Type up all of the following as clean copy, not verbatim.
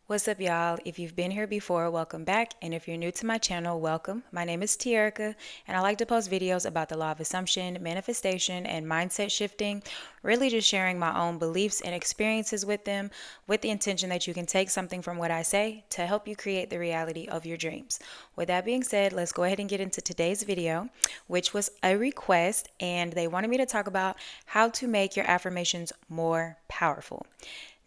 What's up, y'all? If you've been here before, welcome back. And if you're new to my channel, welcome. My name is Tierica, and I like to post videos about the law of assumption, manifestation, and mindset shifting. Really just sharing my own beliefs and experiences with them, with the intention that you can take something from what I say to help you create the reality of your dreams. With that being said, let's go ahead and get into today's video, which was a request, and they wanted me to talk about how to make your affirmations more powerful.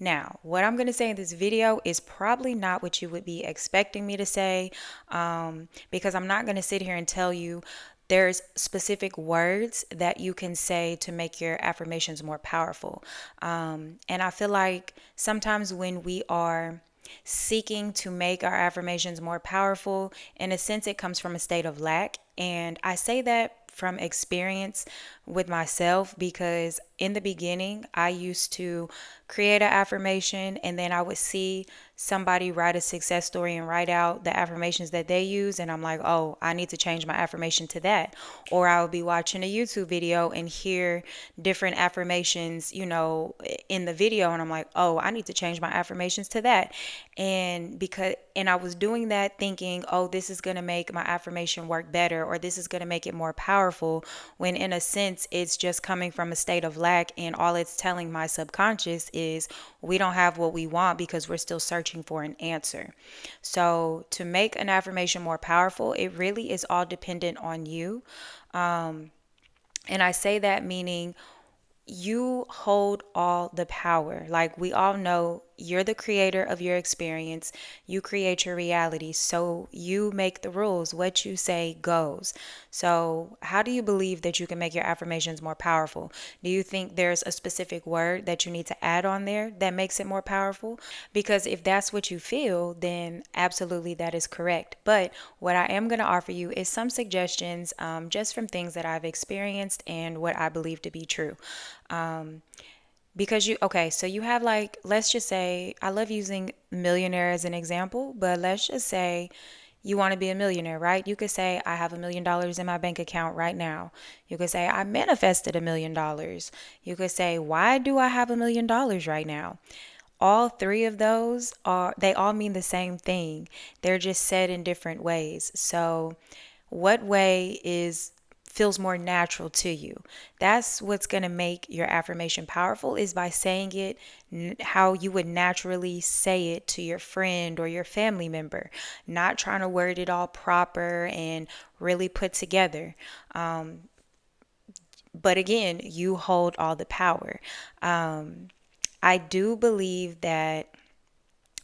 Now, what I'm going to say in this video is probably not what you would be expecting me to say, because I'm not going to sit here and tell you there's specific words that you can say to make your affirmations more powerful. And I feel like sometimes when we are seeking to make our affirmations more powerful, in a sense, it comes from a state of lack. And I say that from experience with myself because in the beginning, I used to create an affirmation and then I would see somebody write a success story and write out the affirmations that they use. And I'm like, oh, I need to change my affirmation to that. Or I would be watching a YouTube video and hear different affirmations, in the video. And I'm like, oh, I need to change my affirmations to that. And I was doing that thinking, oh, this is going to make my affirmation work better, or this is going to make it more powerful, when in a sense it's just coming from a state of lack, and all it's telling my subconscious is we don't have what we want because we're still searching for an answer. So to make an affirmation more powerful, it really is all dependent on you. And I say that meaning you hold all the power. Like we all know, you're the creator of your experience. You create your reality. So you make the rules. What you say goes. So, how do you believe that you can make your affirmations more powerful? Do you think there's a specific word that you need to add on there that makes it more powerful? Because if that's what you feel, then absolutely that is correct. But what I am going to offer you is some suggestions, just from things that I've experienced and what I believe to be true. Um, because okay, so you have, like, let's just say, I love using millionaire as an example, but let's just say you want to be a millionaire, right? You could say, I have $1 million in my bank account right now. You could say, I manifested $1 million. You could say, why do I have $1 million right now? All three of those they all mean the same thing. They're just said in different ways. So, what way feels more natural to you? That's what's going to make your affirmation powerful, is by saying it how you would naturally say it to your friend or your family member, not trying to word it all proper and really put together. But again, you hold all the power. I do believe that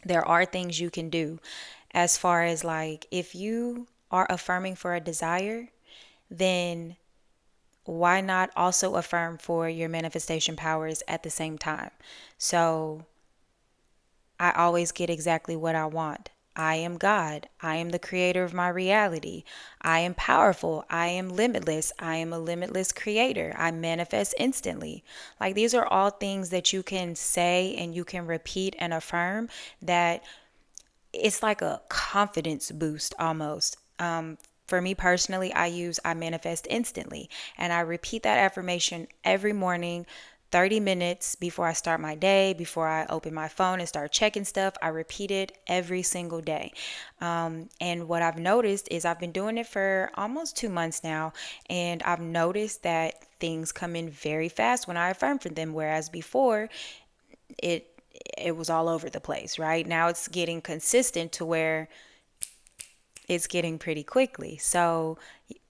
there are things you can do, as far as, like, if you are affirming for a desire, then why not also affirm for your manifestation powers at the same time? So I always get exactly what I want. I am God. I am the creator of my reality. I am powerful. I am limitless. I am a limitless creator. I manifest instantly. Like, these are all things that you can say and you can repeat and affirm, that it's like a confidence boost almost. For me personally, I manifest instantly, and I repeat that affirmation every morning, 30 minutes before I start my day, before I open my phone and start checking stuff. I repeat it every single day. And what I've noticed is, I've been doing it for almost 2 months now, and I've noticed that things come in very fast when I affirm for them, whereas before it it was all over the place. Right now it's getting consistent to where it's getting pretty quickly. So,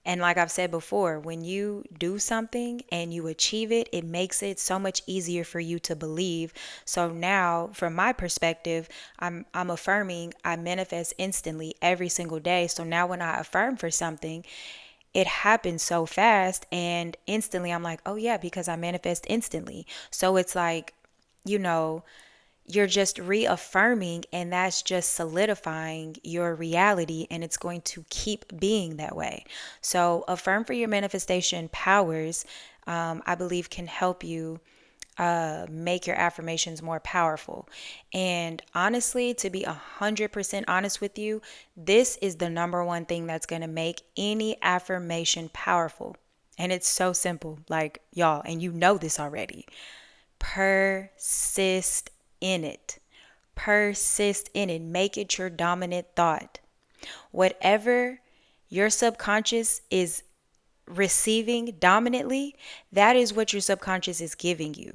and like I've said before, when you do something and you achieve it, it makes it so much easier for you to believe. So now, from my perspective, I'm affirming I manifest instantly every single day. So now when I affirm for something, it happens so fast, and instantly I'm like, oh yeah, because I manifest instantly. So it's like, you know, you're just reaffirming, and that's just solidifying your reality, and it's going to keep being that way. So affirm for your manifestation powers, I believe, can help you make your affirmations more powerful. And honestly, to be 100% honest with you, this is the number one thing that's going to make any affirmation powerful. And it's so simple, like, y'all, and you know this already. Persist in it. persist in it. Make it your dominant thought. Whatever your subconscious is receiving dominantly, that is what your subconscious is giving you.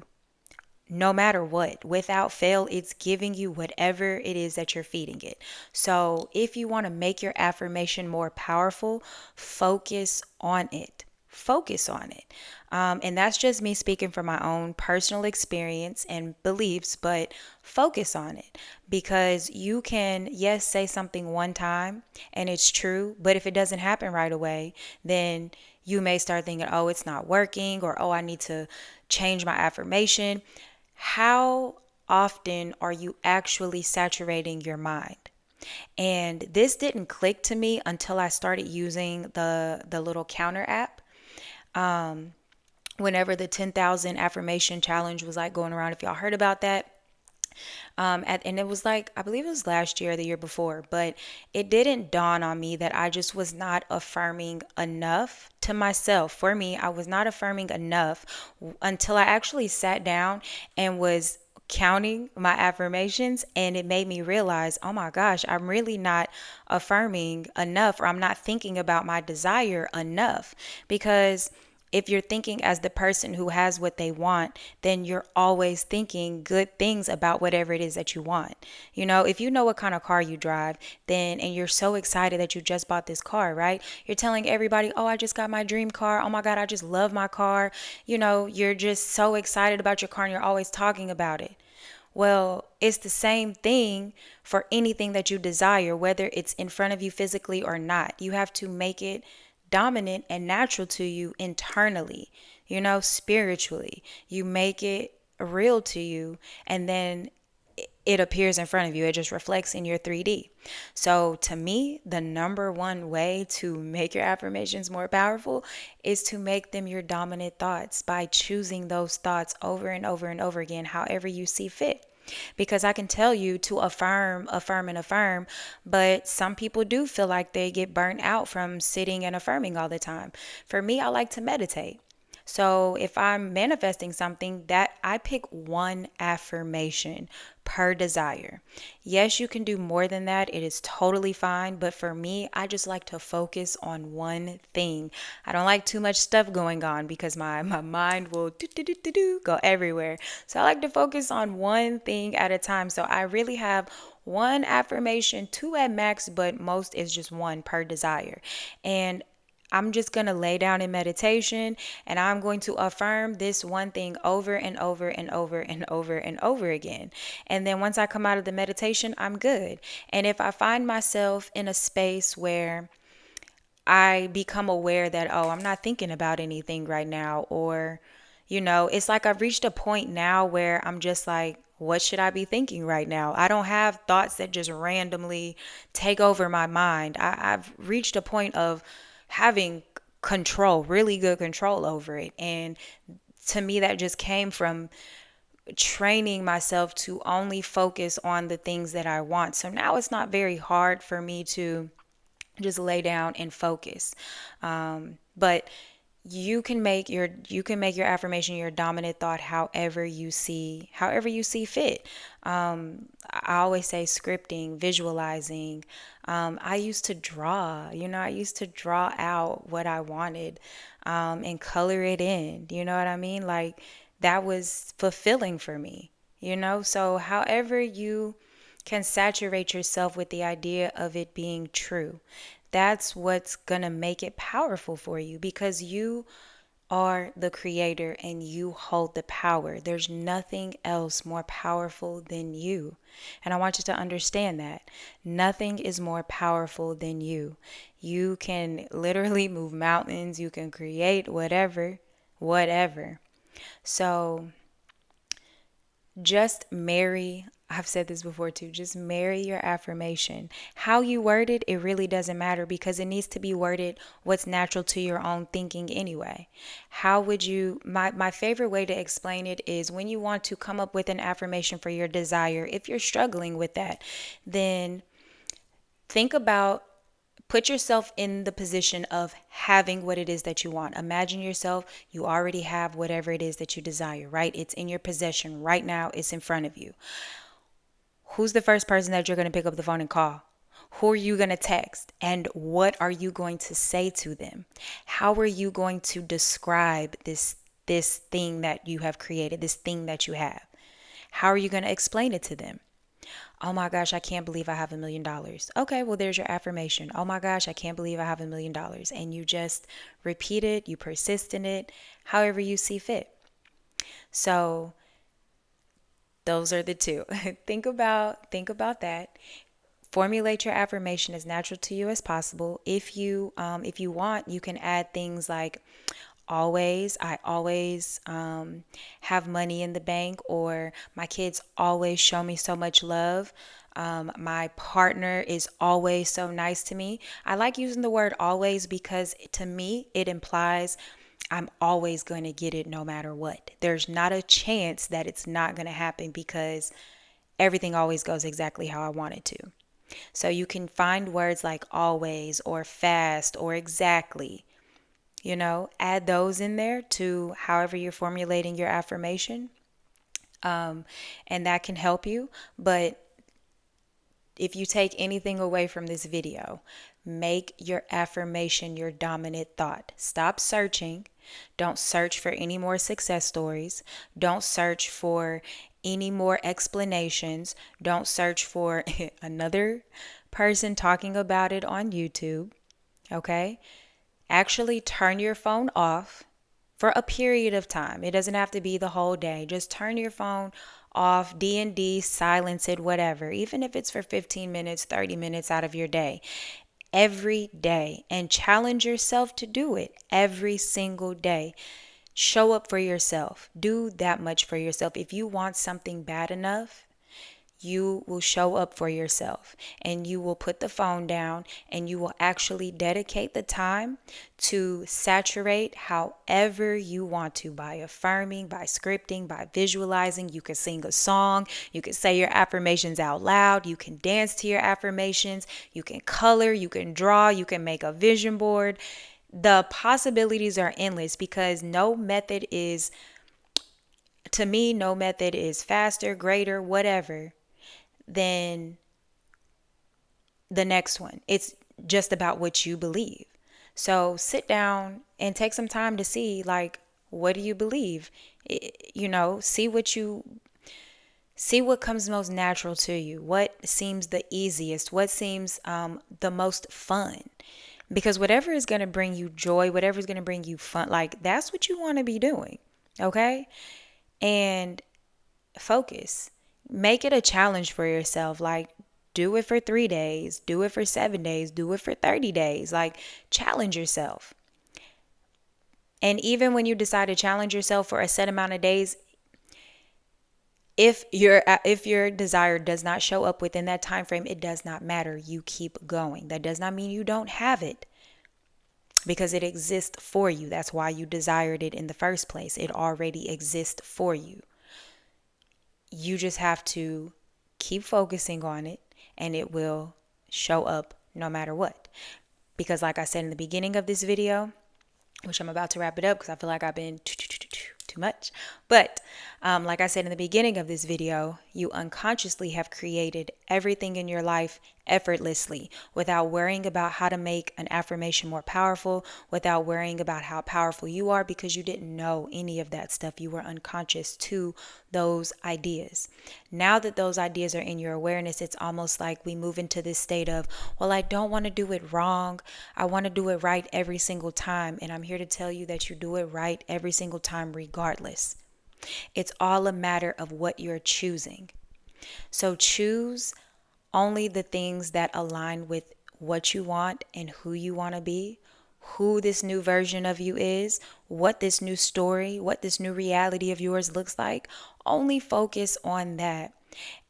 No matter what, without fail, it's giving you whatever it is that you're feeding it. So if you want to make your affirmation more powerful, focus on it. Focus on it. And that's just me speaking from my own personal experience and beliefs, but focus on it because you can, yes, say something one time and it's true, but if it doesn't happen right away, then you may start thinking, oh, it's not working, or oh, I need to change my affirmation. How often are you actually saturating your mind? And this didn't click to me until I started using the little counter app. Whenever the 10,000 affirmation challenge was like going around, if y'all heard about that. And it was like, I believe it was last year or the year before, but it didn't dawn on me that I just was not affirming enough to myself. For me, I was not affirming enough until I actually sat down and was counting my affirmations, and it made me realize, oh my gosh, I'm really not affirming enough, or I'm not thinking about my desire enough. Because if you're thinking as the person who has what they want, then you're always thinking good things about whatever it is that you want. You know, if you know what kind of car you drive, then, and you're so excited that you just bought this car, right? You're telling everybody, oh, I just got my dream car. Oh my God, I just love my car. You know, you're just so excited about your car and you're always talking about it. Well, it's the same thing for anything that you desire, whether it's in front of you physically or not. You have to make it dominant and natural to you internally, spiritually. You make it real to you, and then it appears in front of you. It just reflects in your 3D. So, to me, the number one way to make your affirmations more powerful is to make them your dominant thoughts by choosing those thoughts over and over and over again, however you see fit. Because I can tell you to affirm, affirm, and affirm, but some people do feel like they get burnt out from sitting and affirming all the time. For me, I like to meditate. So if I'm manifesting something, that I pick one affirmation per desire. Yes, you can do more than that. It is totally fine. But for me, I just like to focus on one thing. I don't like too much stuff going on because my mind will go everywhere. So I like to focus on one thing at a time. So I really have one affirmation, two at max, but most is just one per desire. And I'm just going to lay down in meditation and I'm going to affirm this one thing over and over and over and over and over again. And then once I come out of the meditation, I'm good. And if I find myself in a space where I become aware that, oh, I'm not thinking about anything right now, or, it's like I've reached a point now where I'm just like, what should I be thinking right now? I don't have thoughts that just randomly take over my mind. I've reached a point of having control, really good control over it. And to me, that just came from training myself to only focus on the things that I want. So now it's not very hard for me to just lay down and focus. But you can make your affirmation your dominant thought however you see fit. I always say scripting, visualizing. I used to draw. I used to draw out what I wanted, and color it in. You know what I mean? Like that was fulfilling for me. So however you can saturate yourself with the idea of it being true. That's what's going to make it powerful for you because you are the creator and you hold the power. There's nothing else more powerful than you. And I want you to understand that. Nothing is more powerful than you. You can literally move mountains, you can create whatever, whatever. So just marry, I've said this before too, just marry your affirmation. How you word it, it really doesn't matter because it needs to be worded what's natural to your own thinking anyway. How would you, my favorite way to explain it is when you want to come up with an affirmation for your desire, if you're struggling with that, then think about, put yourself in the position of having what it is that you want. Imagine yourself, you already have whatever it is that you desire, right? It's in your possession right now, it's in front of you. Who's the first person that you're going to pick up the phone and call? Who are you going to text? And what are you going to say to them? How are you going to describe this thing that you have created, this thing that you have? How are you going to explain it to them? Oh my gosh, I can't believe I have $1 million. Okay, well, there's your affirmation. Oh my gosh, I can't believe I have $1 million. And you just repeat it, you persist in it, however you see fit. So those are the two. think about that. Formulate your affirmation as natural to you as possible. If you want, you can add things like always, I always have money in the bank, or my kids always show me so much love. My partner is always so nice to me. I like using the word always because to me it implies I'm always going to get it no matter what. There's not a chance that it's not going to happen because everything always goes exactly how I want it to. So you can find words like always or fast or exactly, add those in there to however you're formulating your affirmation. And that can help you. But if you take anything away from this video, make your affirmation your dominant thought. Stop searching. Don't search for any more success stories. Don't search for any more explanations. Don't search for another person talking about it on YouTube. Okay? Actually turn your phone off for a period of time. It doesn't have to be the whole day. Just turn your phone off, D&D, silence it, whatever. Even if it's for 15 minutes, 30 minutes out of your day. Every day. And challenge yourself to do it every single day. Show up for yourself. Do that much for yourself. If you want something bad enough, you will show up for yourself and you will put the phone down and you will actually dedicate the time to saturate however you want to, by affirming, by scripting, by visualizing. You can sing a song, you can say your affirmations out loud, you can dance to your affirmations, you can color, you can draw, you can make a vision board. The possibilities are endless because to me, no method is faster, greater, whatever than the next one. It's just about what you believe. So sit down and take some time to see, like, what do you believe? See what comes most natural to you. What seems the easiest? What seems the most fun? Because whatever is going to bring you joy, whatever is going to bring you fun, like, that's what you want to be doing. Okay? And focus. Make it a challenge for yourself. Like, do it for 3 days, do it for 7 days, do it for 30 days. Like, challenge yourself. And even when you decide to challenge yourself for a set amount of days, if your desire does not show up within that time frame, it does not matter. You keep going. That does not mean you don't have it, because it exists for you. That's why you desired it in the first place. It already exists for you. You just have to keep focusing on it and it will show up no matter what. Because like I said in the beginning of this video, which I'm about to wrap it up because I feel like I've been too much. But like I said in the beginning of this video, you unconsciously have created everything in your life effortlessly without worrying about how to make an affirmation more powerful, without worrying about how powerful you are, because you didn't know any of that stuff. You were unconscious to those ideas. Now that those ideas are in your awareness, it's almost like we move into this state of, well, I don't want to do it wrong. I want to do it right every single time. And I'm here to tell you that you do it right every single time regardless. It's all a matter of what you're choosing. So choose only the things that align with what you want and who you want to be, who this new version of you is, what this new story, what this new reality of yours looks like. Only focus on that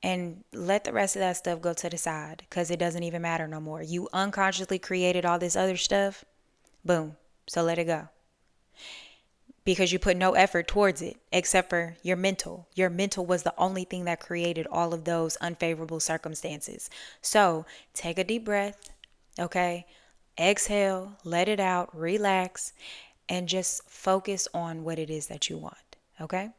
and let the rest of that stuff go to the side, because it doesn't even matter no more. You unconsciously created all this other stuff. Boom. So let it go. Because you put no effort towards it except for your mental. Your mental was the only thing that created all of those unfavorable circumstances. So take a deep breath, okay? Exhale, let it out, relax, and just focus on what it is that you want, okay?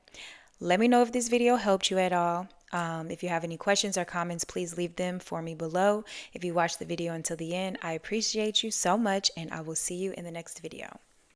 Let me know if this video helped you at all. If you have any questions or comments, please leave them for me below. If you watched the video until the end, I appreciate you so much, and I will see you in the next video.